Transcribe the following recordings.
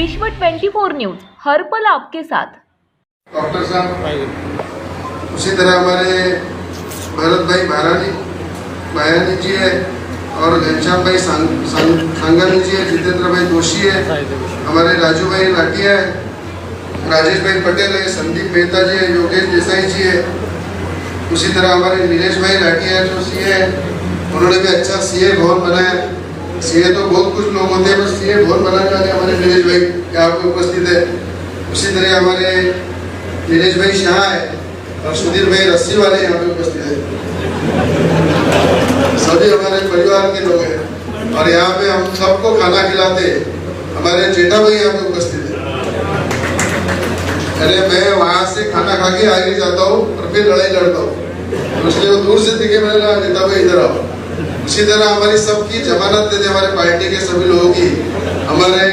विश्व 24 न्यूज हर पल आपके साथ। डॉक्टर साहब, उसी तरह हमारे भरत भाई भायानी जी है और घनश्याम भाई सांगानी जी है, जितेंद्र भाई जोशी है, हमारे राजू भाई लाटिया है, राजेश भाई पटेल है, संदीप मेहता जी है, योगेश देसाई जी है। उसी तरह हमारे नीलेश भाई लाटिया जो सीए है, उन्होंने भी अच्छा सीए भवन बनाया। सीए तो बहुत कुछ लोग होते हैं, बस सीए भवन बनाने वाले हमारे नीलेश भाई यहाँ पे उपस्थित है। उसी तरह हमारे नीलेश भाई शाह है और सुधीर भाई रस्सी वाले यहाँ पे उपस्थित है। सभी हमारे परिवार के लोग हैं और यहाँ पे हम सबको खाना खिलाते हैं। हमारे जेठा भाई यहाँ पे उपस्थित है। अरे मैं वहां से खाना खा के आगे जाता हूँ और फिर लड़ाई लड़ता हूँ, तो इसलिए वो दूर से दिखे, मैंने कहा जेठा भाई इधर आओ। उसी तरह हमारी सबकी जमानत देते हमारे पार्टी के सभी लोगों की, हमारे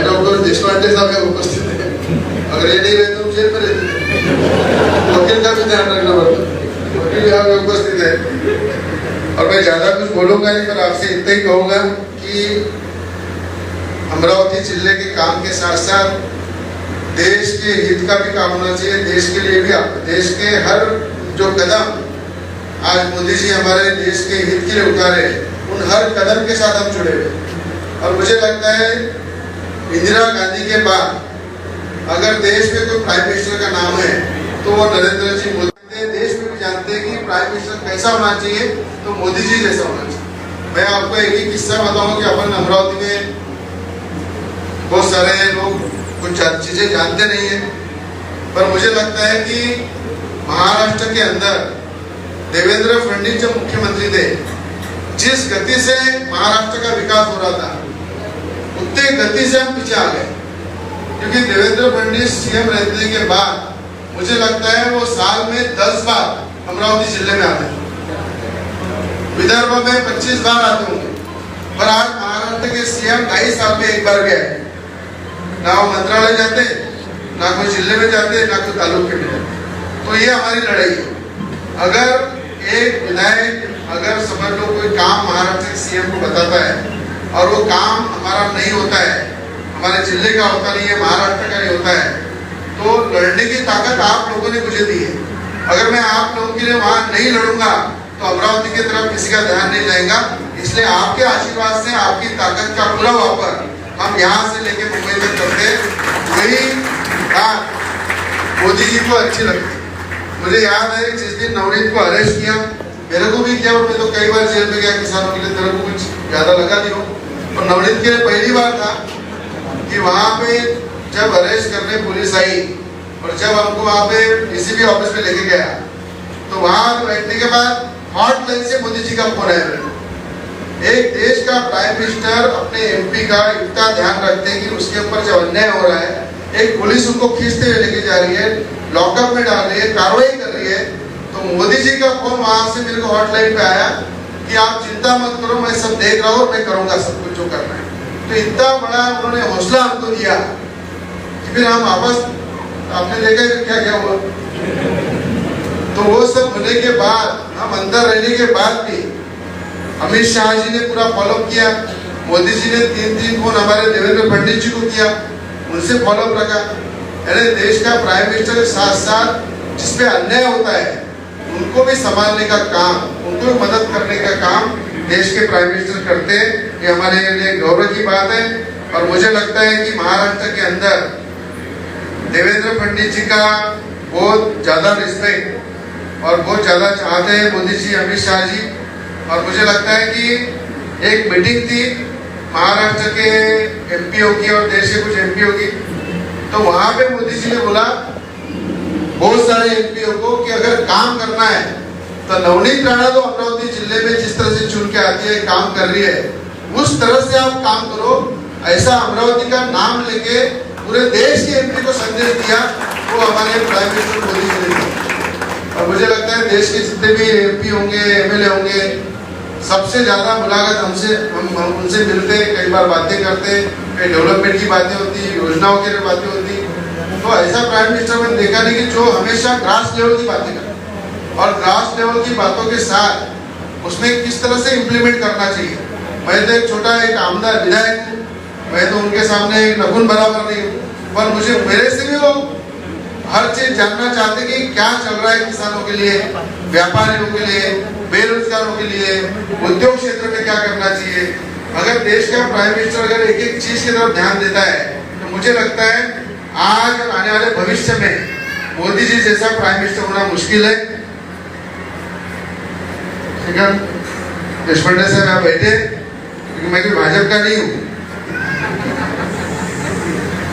डॉक्टर देशपांडे साहब उपस्थित है। अगर ये नहीं रहते तो जेल में रहते, वकील का भी ध्यान रखना पड़ता है, वकील यहाँ पे उपस्थित है। और मैं ज्यादा कुछ बोलूंगा नहीं, पर आपसे इतना ही कहूंगा कि अमरावती जिले के काम के साथ साथ देश के हित का भी काम होना चाहिए। देश के लिए भी, देश के हर जो कदम आज मोदी जी हमारे देश के हित के लिए उठा रहे हैं, उन हर कदम के साथ हम जुड़े हुए। और मुझे लगता है इंदिरा गांधी के बाद अगर देश में कोई प्राइम मिनिस्टर का नाम है तो वो नरेंद्र जी मोदी हैं। देश में भी जानते हैं कि प्राइम मिनिस्टर कैसा होना चाहिए, तो मोदी जी जैसा होना चाहिए। मैं आपको एक ही किस्सा बताऊंगा कि अपन अमरावती में बहुत सारे लोग कुछ चीजें जानते नहीं है, पर मुझे लगता है कि महाराष्ट्र के अंदर देवेंद्र फडणवीस जब मुख्यमंत्री थे, जिस गति से महाराष्ट्र का विकास हो रहा था, उतने गति से हम पीछे आ गए। क्योंकि देवेंद्र फडणवीस सीएम रहने के बाद मुझे लगता है वो साल में 10 बार अमरावती जिले में आते हैं, विदर्भ में 25 बार आते होंगे, पर आज महाराष्ट्र के सीएम 2.5 साल में एक बार भी आए। ना वो मंत्रालय जाते, ना कोई जिले में जाते, ना कोई तालुके में जाते। तो ये हमारी लड़ाई है। अगर एक विधायक अगर समझ लो कोई काम महाराष्ट्र के सीएम को बताता है और वो काम हमारा नहीं होता है, हमारे जिले का होता नहीं है, महाराष्ट्र का नहीं होता है, तो लड़ने की ताकत आप लोगों ने मुझे दी है। अगर मैं आप लोगों के लिए वहां नहीं लड़ूंगा तो अमरावती की तरफ किसी का ध्यान नहीं जाएगा। इसलिए आपके आशीर्वाद से आपकी ताकत का पूरा वापर हम यहाँ से लेके मुंबई तक करते। वही बात मोदी जी को अच्छी लगती। मुझे याद है जिस दिन नवनीत को अरेस्ट किया, मेरे को भी किया, और मैं तो कई बार जेल में गया किसानों के लिए, तेरे को कुछ ज्यादा लगा नहीं हो। और नवनीत के लिए पहली बार था कि वहां पे जब अरेस्ट करने पुलिस आई और जब हमको वहां पे डीसीपी ऑफिस में लेके गया, तो वहां बैठने के बाद हॉटलाइन से मोदी जी का फोन आया। एक देश का प्राइम मिनिस्टर अपने एमपी का इतना ध्यान रखते हैं कि उसके ऊपर जब अन्याय हो रहा है, एक पुलिस उनको खींचते हुए लेके जा रही है, लॉकअप में डाल रही है, कार्रवाई कर रही है, तो मोदी जी का फोन वहां से मेरे को हॉटलाइन पे आया कि आप चिंता मत करो, मैं सब देख रहा हूँ, मैं करूंगा सब कुछ जो करना है। तो इतना बड़ा उन्होंने हौसला हमको दिया कि फिर हम वापस, आपने देखा क्या क्या हुआ। तो वो सब होने के बाद, हम अंदर रहने के बाद भी अमित शाह जी ने पूरा फॉलो किया। मोदी जी ने 3 फोन हमारे देवेंद्र फडणवीस जी को किया, उनसे फॉलोअप रखा। यानी देश का प्राइम मिनिस्टर के साथ साथ जिसपे अन्याय होता है उनको भी संभालने का काम, उनको भी मदद करने का काम देश के प्राइम मिनिस्टर करते हैं। ये हमारे लिए गौरव की बात है। और मुझे लगता है कि महाराष्ट्र के अंदर देवेंद्र फडणवीस जी का बहुत ज्यादा रिस्पेक्ट और बहुत ज्यादा चाहते हैं मोदी जी, अमित शाह जी। और मुझे लगता है कि एक मीटिंग थी महाराष्ट्र के एमपीओ की और देश के कुछ एमपीओ की, तो वहां पे मोदी जी ने बोला बहुत सारे एमपीओ को कि अगर काम करना है तो नवनीत राणा तो अमरावती जिले में जिस तरह से चुन के आती है, काम कर रही है, उस तरह से आप काम करो। ऐसा अमरावती का नाम लेके पूरे देश के एमपी को संदेश दिया, वो हमारे प्राइम मिनिस्टर मोदी जी ने दिया। और मुझे लगता है देश के जितने भी एमपी होंगे, एमएलए होंगे, सबसे ज्यादा मुलाकात हमसे, हम उनसे मिलते, कई बार बातें करते, कई डेवलपमेंट की बातें होती, योजनाओं की बातें होती। तो ऐसा प्राइम मिनिस्टर मैंने देखा नहीं कि जो हमेशा ग्रास लेवल की बातें करे, और ग्रास लेवल की बातों के साथ उसमें किस तरह से इम्प्लीमेंट करना चाहिए। मैं तो एक छोटा एक आमदार विधायक हूँ, मैं तो उनके सामने नखून बराबर नहीं हूँ, पर मुझे मेरे से भी वो हर चीज जानना चाहते कि क्या चल रहा है किसानों के लिए, व्यापारियों के लिए, बेरोजगारों के लिए, उद्योग क्षेत्र में क्या करना चाहिए। अगर देश का प्राइम मिनिस्टर अगर एक एक चीज की तरफ ध्यान देता है तो मुझे लगता है आज और आने वाले भविष्य में मोदी जी जैसा प्राइम मिनिस्टर होना मुश्किल है। देशपांडे साहब यहाँ बैठे, क्योंकि मैं कोई भाजपा का नहीं हूँ,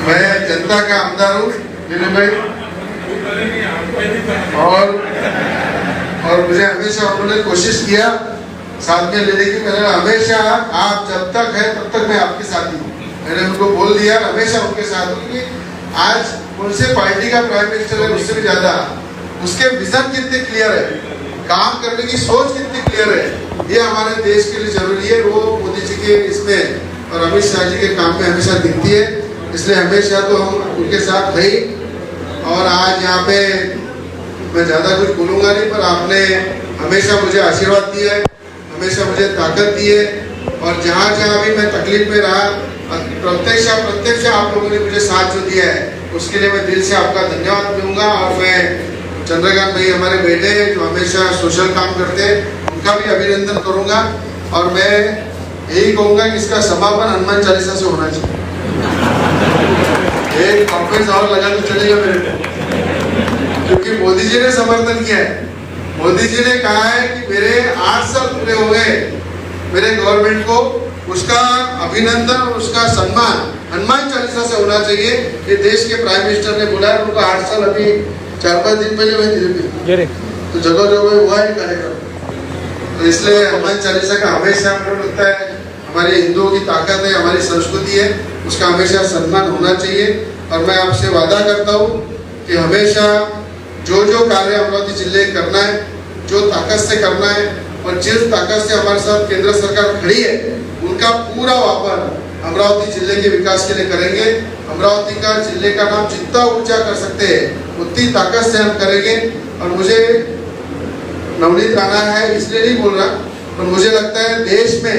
मैं जनता का आमदार हूँ दिलीप भाई, और मुझे हमेशा उन्होंने कोशिश किया साथ में लेने की। मैंने हमेशा आप जब तक है तब तक मैं आपके साथ ही हूँ, मैंने उनको बोल दिया, हमेशा उनके साथ हूँ। कि आज उनसे पार्टी का प्राइम मिनिस्टर है, उससे भी ज्यादा उसके विजन कितने क्लियर है, काम करने की सोच कितनी क्लियर है, ये हमारे देश के लिए जरूरी है। वो मोदी जी के इसमें और अमित शाह जी के काम में हमेशा दिखती है, इसलिए हमेशा तो हम उनके साथ थे। और आज यहाँ पे मैं ज़्यादा कुछ बोलूँगा नहीं, पर आपने हमेशा मुझे आशीर्वाद दिया है, हमेशा मुझे ताकत दी है, और जहाँ जहाँ भी मैं तकलीफ में रहा प्रत्यक्ष आप लोगों ने मुझे साथ जो दिया है उसके लिए मैं दिल से आपका धन्यवाद दूंगा। और मैं चंद्रकांत भाई हमारे बेटे जो हमेशा सोशल काम करते हैं उनका भी अभिनंदन करूंगा, और मैं यही कहूँगा कि इसका समापन हनुमान चालीसा से होना चाहिए। एक कॉन्फ्रेंस और लगा तो चलेगा मेरे को, क्योंकि मोदी जी ने समर्थन किया है। मोदी जी ने कहा है कि मेरे 8 साल पूरे हो गए मेरे गवर्नमेंट को, उसका अभिनंदन और उसका सम्मान हनुमान चालीसा से होना चाहिए। ये देश के प्राइम मिनिस्टर ने बोला है, उनका 8 साल अभी 4-5 दिन पहले हुए थे, तो जगह जगह हुआ है कार्यक्रम। तो इसलिए हनुमान चालीसा का हमेशा मुझे लगता है हमारे हिंदुओं की ताकत है, हमारी संस्कृति है, उसका हमेशा सम्मान होना चाहिए। और मैं आपसे वादा करता हूँ कि हमेशा जो जो कार्य अमरावती जिले करना है, जो ताकत से करना है, और जिस ताकत से हमारे साथ केंद्र सरकार खड़ी है, उनका पूरा वापर अमरावती जिले के विकास के लिए करेंगे। अमरावती का जिले का नाम जितना ऊंचा कर सकते हैं उतनी ताकत से हम करेंगे। और मुझे नवनीत राणा है इसलिए नहीं बोल रहा, पर मुझे लगता है देश में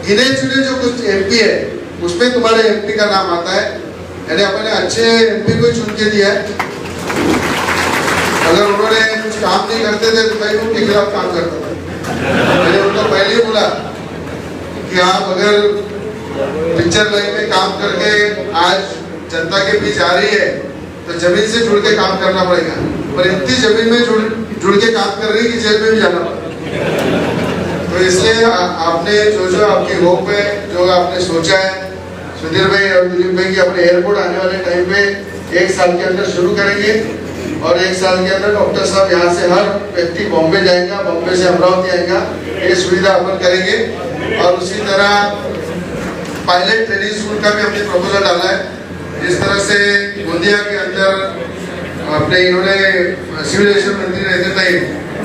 गिने चुने जो कुछ एमपी है उसमें तुम्हारे एमपी का नाम आता है, यानी अपने अच्छे एमपी को चुन के दिया है। अगर उन्होंने कुछ काम नहीं करते थे तो मैं उनके खिलाफ काम करता था। मैंने उनको पहले ही बोला कि आप अगर पिक्चर लाइन में काम करके आज जनता के बीच आ रही है तो जमीन से जुड़ के काम करना पड़ेगा, पर इतनी जमीन में जुड़ के काम कर रही है कि जेल में भी जाना पड़ेगा। तो इसलिए आपने जो आपकी होप है, जो आपने सोचा है, सुधीर भाई और दिलीप भाई की अपने एयरपोर्ट आने वाले टाइम पे 1 साल के अंदर शुरू करेंगे, और 1 साल के अंदर डॉक्टर साहब यहाँ से हर व्यक्ति बॉम्बे जाएगा, बॉम्बे से अमरावती आएगा, ये सुविधा अपन करेंगे। और उसी तरह पायलट ट्रेनिंग स्कूल का भी हमने प्रपोजल डाला है। जिस तरह से गोंदिया के अंदर अपने इन्होंने सिविल एविएशन मंत्री रहते टाइम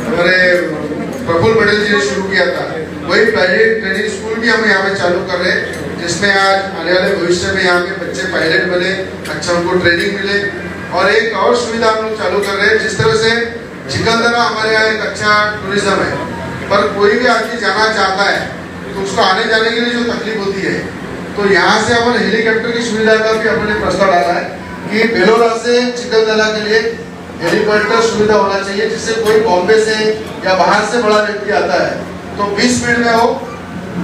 हमारे प्रफुल्ल पटेल जी ने शुरू किया था, वही पायलट ट्रेनिंग स्कूल भी हम यहाँ पे चालू कर रहे हैं, जिसमें आज आने वाले भविष्य में यहाँ के बच्चे पायलट बने, अच्छा उनको ट्रेनिंग मिले। और एक और सुविधा हम लोग चालू कर रहे हैं, जिस तरह से चिकलदरा हमारे यहाँ एक अच्छा टूरिज्म है, पर कोई भी आदमी जाना चाहता है तो उसको आने जाने के लिए जो तकलीफ होती है, तो यहाँ से अपन हेलीकॉप्टर की सुविधा का भी अपने प्रस्ताव डाला है कि बेलोरा से चिकलदरा के लिए हेलीकॉप्टर सुविधा होना चाहिए, जिससे कोई बॉम्बे से या बाहर से बड़ा व्यक्ति आता है तो 20 मिनट में वो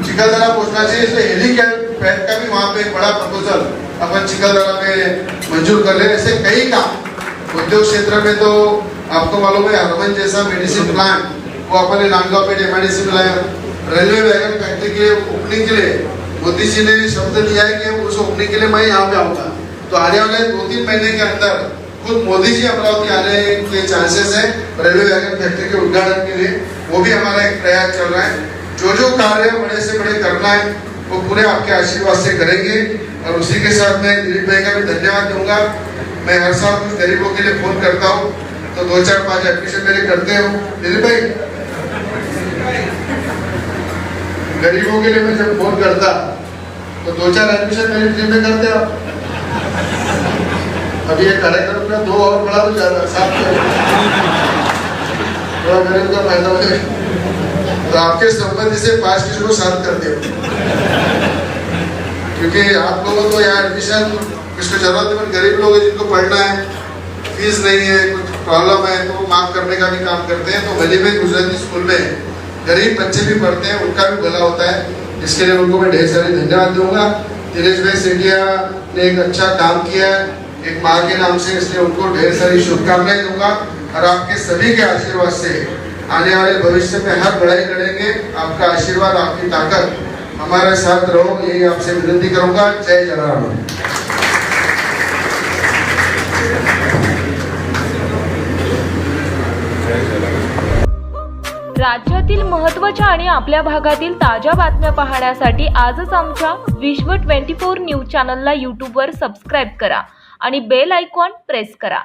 चिकलदरा पहुंचना चाहिए। इसलिए हेलीपैड का भी वहाँ पे एक बड़ा प्रपोजल अपन चिकलदरा में मंजूर कर ले। ऐसे कई काम उद्योग क्षेत्र में तो आपको मालूम है, हरमन जैसा मेडिसिन प्लांट वो अपन ने नांदगांव पे एमआईडीसी में लाया। रेलवे वैगन फैक्ट्री के ओपनिंग के लिए मोदी जी ने शब्द दिया है कि उस ओपनिंग के लिए मैं यहाँ पे आऊंगा, तो आने वाले 2-3 महीने के अंदर खुद मोदी जी अमरावती आने के चांसेस है रेलवे वैगन फैक्ट्री के उद्घाटन के लिए। वो भी हमारा एक प्रयास चल रहा है। जो कार्य बड़े से बड़े करना है वो पूरे आपके आशीर्वाद से करेंगे। और उसी के साथ मैं दिलीप भाई का भी धन्यवाद दूंगा। मैं हर साल कुछ गरीबों के लिए फोन करता हूँ, तो 2-4-5 एडमिशन मेरे करते हो दिलीप भाई। गरीबों के लिए मैं जब फोन करता तो 2-4 एडमिशन मेरी टीम में करते आप। अभी एक कार्यक्रम में 2 और बड़ा तो ज्यादा साथ मेरे का फायदा हो, तो आपके संबंधी से 5 किसी को साथ कर दे, क्योंकि आप लोगों को यहाँ एडमिशन किसको जरूरतमंद गरीब लोग हैं जिनको पढ़ना है, फीस नहीं है, कुछ प्रॉब्लम है तो वो माफ करने का भी काम करते हैं। तो भले में गुजराती स्कूल में गरीब बच्चे भी पढ़ते हैं, उनका भी भला होता है। इसके लिए उनको मैं ढेर सारे धन्यवाद दूंगा। दिनेश भाई सेठिया ने एक अच्छा काम किया है एक माँ के नाम से, इसलिए उनको ढेर सारी शुभकामनाएं दूंगा और आपके सभी के आशीर्वाद से आने वाले भविष्य में हर लड़ाई लड़ेंगे। आपका आशीर्वाद, आपकी ताकत हमारे साथ रहो, यही आपसे विनती करूंगा। जय जलाराम। राज्यातील महत्त्वाच्या आणि आपल्या भागातील ताज्या बातम्या पाहण्यासाठी आजच आमच्या विश्व 24 न्यूज चॅनलला यूट्यूबवर सबस्क्राईब करा आणि बेल आयकॉन प्रेस करा।